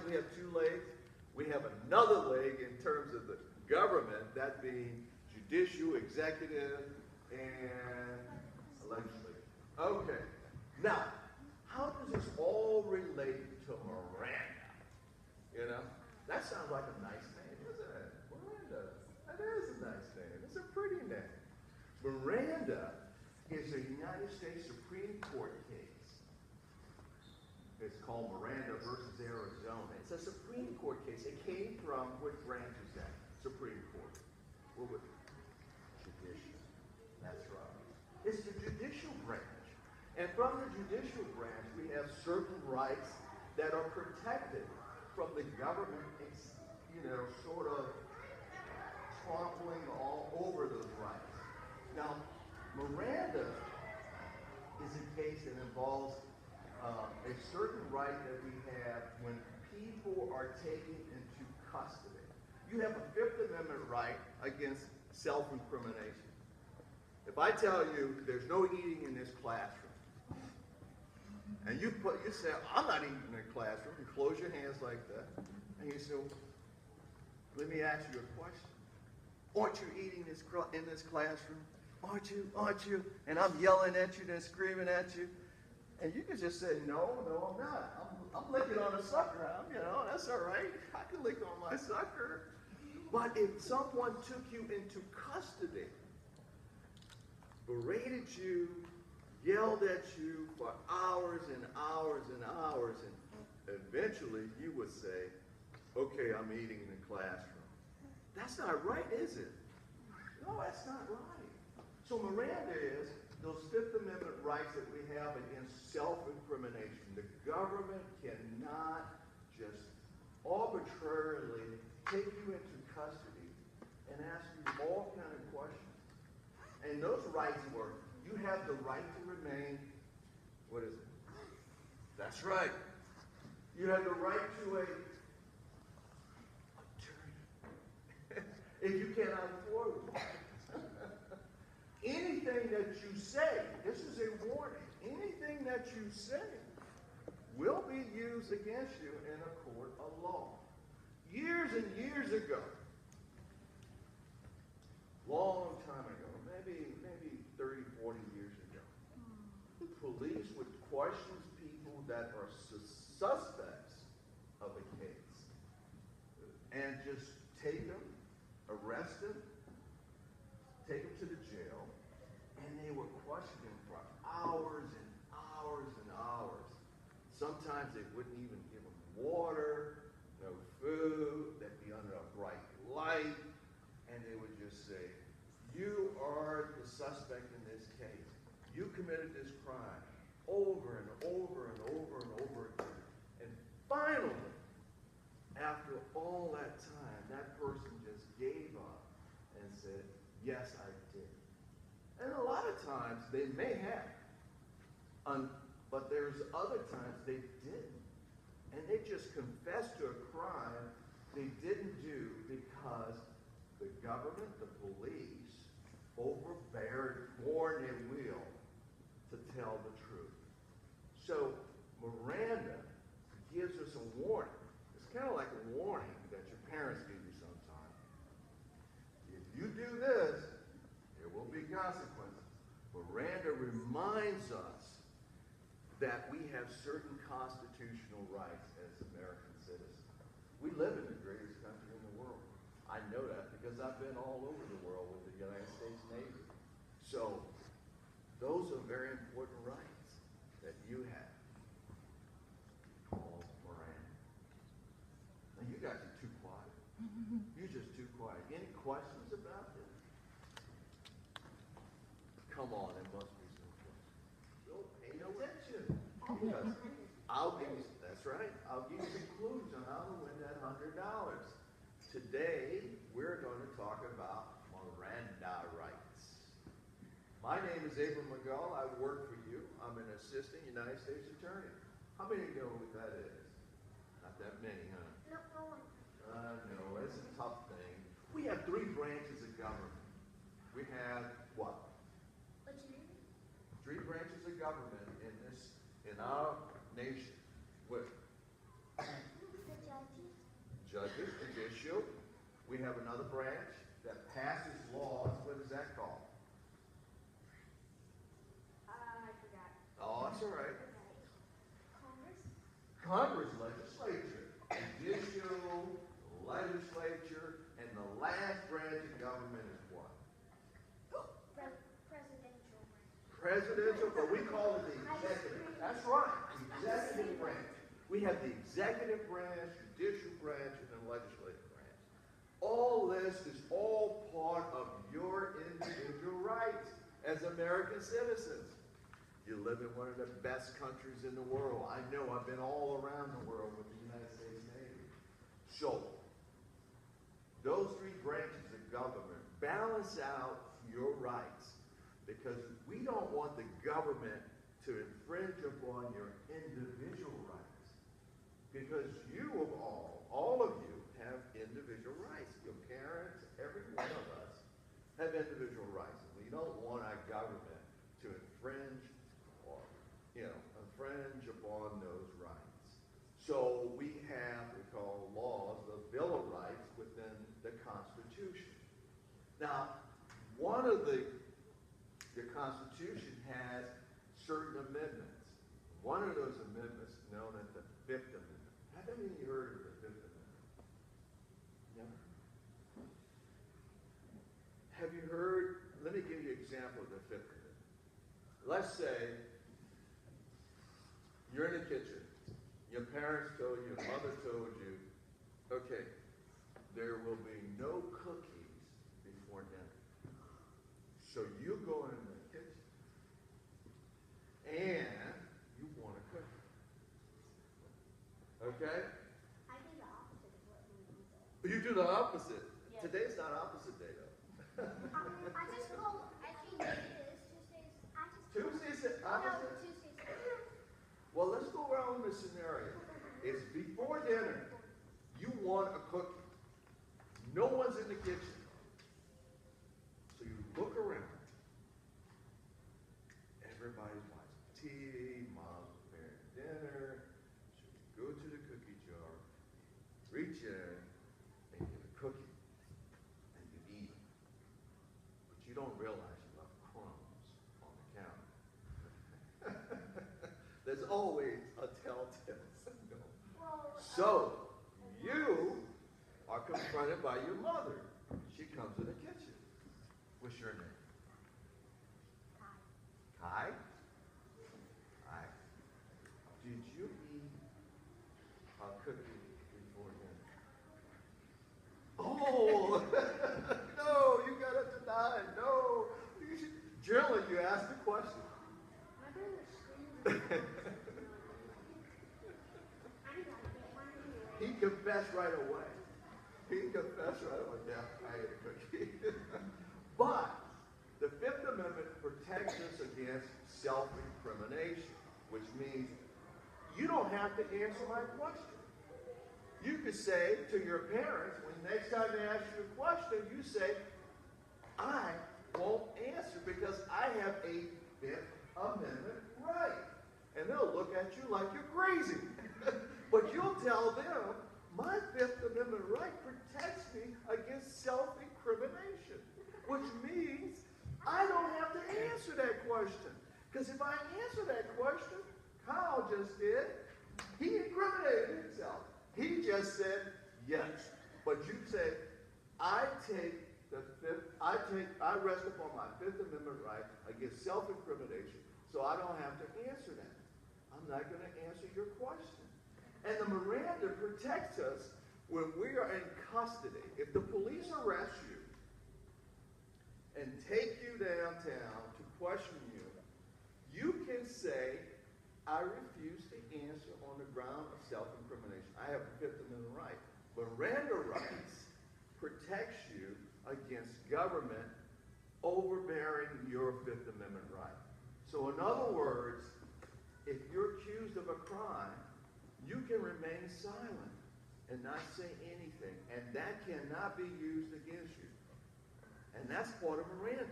we have two legs. We have another leg in terms of the government, that being judicial, executive, and legislative. Okay. Now, how does this all relate to Miranda? You know, that sounds like a nice name, isn't it? Miranda. That is a nice name. It's a pretty name. Miranda is a United States Supreme Court case. It's called Miranda versus Arizona. It's a Supreme Court case. It came from, what branch is that? Supreme Court. What was it? Judicial. That's right. It's the judicial branch. And from the judicial branch, we have certain rights that are protected from the government, sort of trampling all over those rights. Now, Miranda is a case that involves a certain right that we have when people are taken into custody. You have a Fifth Amendment right against self-incrimination. If I tell you there's no eating in this classroom, and you say, I'm not eating in the classroom, you close your hands like that, and you say, let me ask you a question. Aren't you eating in this classroom? Aren't you? And I'm yelling at you and screaming at you. And you can just say, no, I'm not. I'm licking on a sucker. That's all right. I can lick on my sucker. But if someone took you into custody, berated you, yelled at you for hours and hours and hours, and eventually you would say, okay, I'm eating in the classroom. That's not right, is it? No, that's not right. So Miranda is those Fifth Amendment rights that we have against self-incrimination. The government cannot just arbitrarily take you into custody and ask you all kind of questions. And those rights were, you have the right to remain, what is it? That's right. You have the right to a attorney. If you cannot afford one. Anything that you say, this is a warning, anything that you say will be used against you in a court of law. Years and years ago, long time ago, maybe 30, 40 years ago, the police would question people that are suspects of a case and just take them, arrest them, take them to the jail, and they would question them for hours and hours and hours. Sometimes they wouldn't even give them water, no food, they'd be under a bright light, and they would just say, you are the suspect in this case. You committed this crime over and over and over and over again. And finally, after all that time, that person just gave up and said, yes, I did. And a lot of times they may have, but there's other times they didn't. And they just confessed to a crime they didn't do because the government, the police, overbeared more than they will to tell the truth. So Miranda gives us a warning. It's kind of like a warning that your parents give you sometimes. If you do this, there will be consequences. Miranda reminds us that we have certain constitutional rights as American citizens. We live in the greatest country in the world. I know that because I've been all over the world with the United States Navy. So those are very important rights that you have. Called Miranda. Now you guys are too quiet. You're just too quiet. Any questions about this? Come on, there must be some questions. Don't pay no attention. Yes. That's right. I'll give you some clues on how to win that $100. Today, we're going to talk about Miranda rights. My name is McGull. I work for you. I'm an assistant United States attorney. How many know what that is? Not that many, huh? No, it's a tough thing. We have three branches of government. We have what? Three branches of government in our nation. What? The judge. judges, judicial. We have another branch that passes laws. What is that called? I forgot. Oh, that's all right. Congress? Congress, legislature, judicial, legislature, and the last branch of government is what? Presidential. Presidential, but we call it the executive. That's right, executive branch. We have the executive branch, judicial branch, and the legislative branch. All this is all part of your individual rights as American citizens. You live in one of the best countries in the world. I know, I've been all around the world with the United States Navy. So, those three branches of government balance out your rights, because we don't want the government to infringe upon your individual rights. Because you of all of you have individual rights. Your parents, every one of us have individual rights. And we don't want our government to infringe upon those rights. So we have what we call laws, the Bill of Rights within the Constitution. Now, one of the Constitution has certain amendments. One of those amendments is known as the Fifth Amendment. Have any of you heard of the Fifth Amendment? Never? Have you heard, let me give you an example of the Fifth Amendment. Let's say you're in the kitchen. Your parents told you, your mother told you, okay, there will be no cookies before dinner. So you go in the kitchen and you want a cookie. Okay? I do the opposite of what you said. You do the opposite. Yes. Today's not opposite day though. I just call, actually, Tuesdays. Tuesday's the Oh, no, opposite? Tuesdays. Well, let's go around the scenario. It's before dinner. You want a cookie. No one's in the kitchen. So you look around. Everybody's watching TV. Mom's preparing dinner. So you go to the cookie jar, reach in, and get a cookie. And you eat it. But you don't realize you left crumbs on the counter. There's always a telltale signal. So, you are confronted by your mother. She comes in the kitchen. What's your name? Kai? Kai? Did you eat a cookie before dinner? Oh! No, you gotta deny. No. Generally, you ask the question. My brother screamed. He confessed right away. Yeah, I ate a cookie. But the Fifth Amendment protects us against self-incrimination, which means you don't have to answer my question. You could say to your parents, when next time they ask you a question, you say, I won't answer because I have a Fifth Amendment right. And they'll look at you like you're crazy. But you'll tell them, my Fifth Amendment right protects me against self-incrimination, which means I don't have to answer that question. Because if I answer that question, Kyle just did, he incriminated himself. He just said yes. But you say, I rest upon my Fifth Amendment right against self-incrimination, so I don't have to answer that. I'm not going to answer your question. And the Miranda protects us when we are in custody. If the police arrest you and take you downtown to question you, you can say, I refuse to answer on the ground of self-incrimination. I have a Fifth Amendment right. Miranda rights protects you against government overbearing your Fifth Amendment right. So in other words, if you're accused of a crime, you can remain silent and not say anything, and that cannot be used against you. And that's part of Miranda.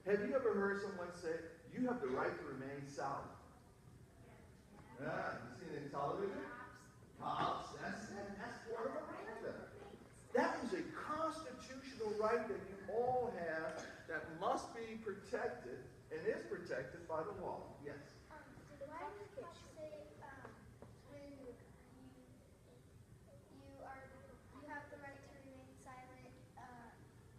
Have you ever heard someone say, you have the right to remain silent? Yeah, you seen it in television? Cops, that's part of Miranda. wall. Yes. Why do you have to say when you have the right to remain silent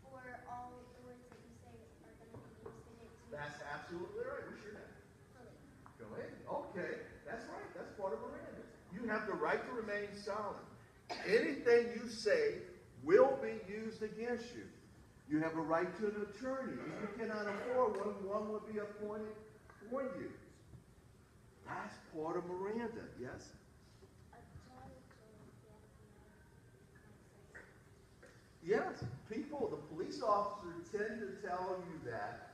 for all the words that you say are going to be used against you? That's absolutely right. What's your name? Totally. Go ahead. Okay, that's right. That's part of Miranda. You have the right to remain silent. Anything you say will be used against you. You have a right to an attorney. If you cannot afford one will be appointed for you. That's part of Miranda, yes? Yes, people, the police officers tend to tell you that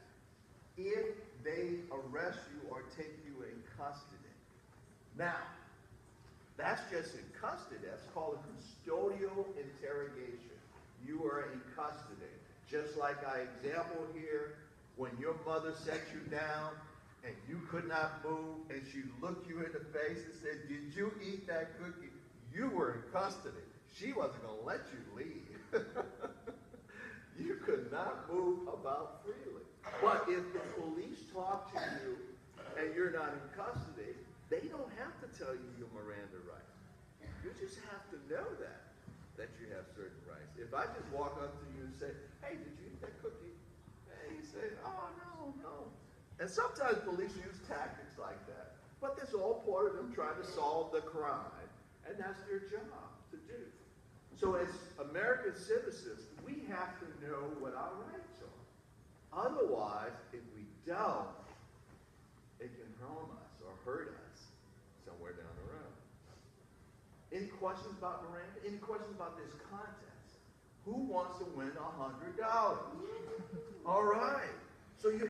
if they arrest you or take you in custody. Now, that's just in custody. That's called a custodial interrogation. You are in custody. Just like I example here, when your mother set you down and you could not move and she looked you in the face and said, "Did you eat that cookie?" You were in custody. She wasn't going to let you leave. You could not move about freely. But if the police talk to you and you're not in custody, they don't have to tell you your Miranda rights. You just have to know that you have certain rights. If I just walk up to you and say, "Hey, did you eat that cookie?" And you say, "Oh, no." And sometimes police use tactics like that. But that's all part of them trying to solve the crime. And that's their job to do. So as American citizens, we have to know what our rights are. Otherwise, if we don't, it can harm us or hurt us somewhere down the road. Any questions about Miranda? Any questions about this contest? Who wants to win $100? All right. So you